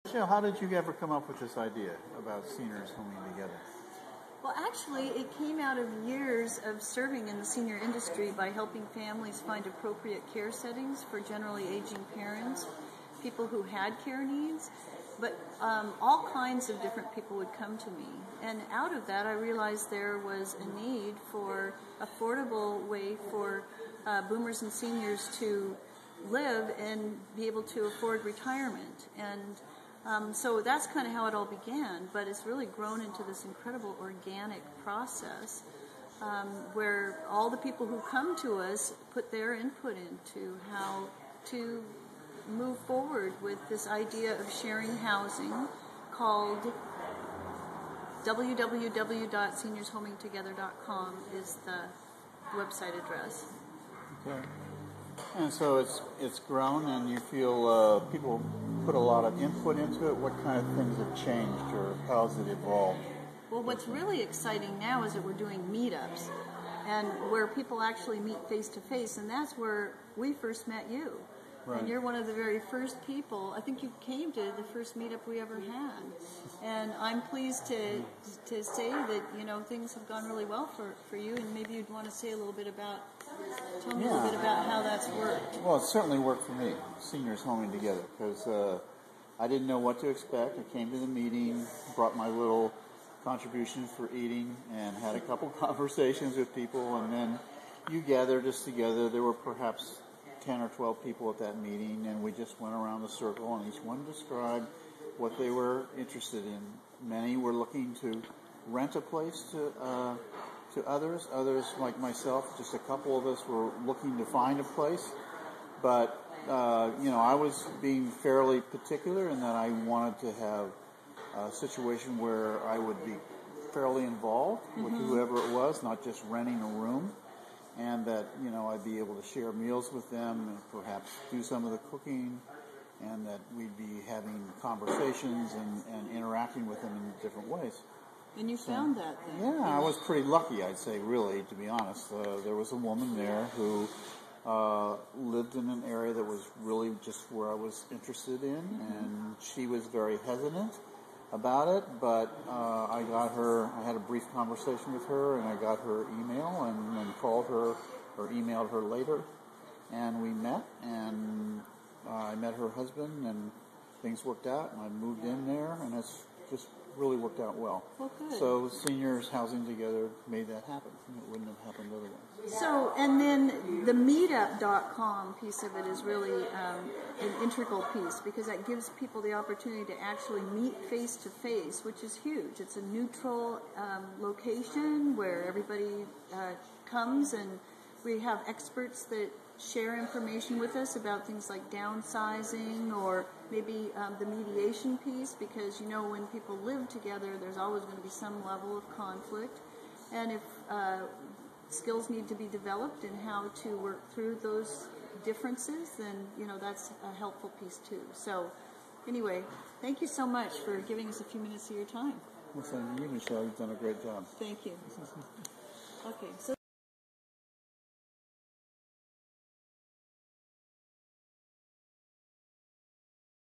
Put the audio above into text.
Michele, how did you ever come up with this idea about seniors homing together? Well, actually, it came out of years of serving in the senior industry by helping families find appropriate care settings for generally aging parents, people who had care needs, but all kinds of different people would come to me. And out of that, I realized there was a need for affordable way for boomers and seniors to live and be able to afford retirement. And so that's kind of how it all began, but it's really grown into this incredible organic process where all the people who come to us put their input into how to move forward with this idea of sharing housing called www.seniorshomingtogether.com is the website address. Okay. And so it's grown, and you feel people put a lot of input into it. What kind of things have changed, or how has it evolved? Well, what's really exciting now is that we're doing meetups, and where people actually meet face to face, and that's where we first met you. Right. And you're one of the very first people. I think you came to the first meetup we ever had, and I'm pleased to say that things have gone really well for you. And maybe you'd want to say a little bit about. Tell me a little bit about how that's worked. Well, it certainly worked for me, seniors homing together, because I didn't know what to expect. I came to the meeting, brought my little contribution for eating, and had a couple conversations with people, and then you gathered us together. There were perhaps 10 or 12 people at that meeting, and we just went around the circle, and each one described what they were interested in. Many were looking to rent a place to others. Others, like myself, just a couple of us were looking to find a place. But, I was being fairly particular in that I wanted to have a situation where I would be fairly involved with whoever it was, not just renting a room. And that, I'd be able to share meals with them and perhaps do some of the cooking, and that we'd be having conversations and interacting with them in different ways. And you found that then? Yeah, I was pretty lucky, I'd say, really, to be honest. There was a woman there who lived in an area that was really just where I was interested in, and she was very hesitant about it, but I had a brief conversation with her, and I got her email, and then called her or emailed her later, and we met, and I met her husband, and things worked out, and I moved in there, and it's just really worked out well. Well, good. So seniors housing together made that happen. It wouldn't have happened otherwise. So, and then the meetup.com piece of it is really an integral piece, because that gives people the opportunity to actually meet face to face, which is huge. It's a neutral location where everybody comes, and we have experts that share information with us about things like downsizing, or maybe the mediation piece, because when people live together, there's always going to be some level of conflict, and if skills need to be developed in how to work through those differences, then that's a helpful piece too. So anyway, thank you so much for giving us a few minutes of your time. Well, thank you, Michele. You've done a great job. Thank you. Okay, so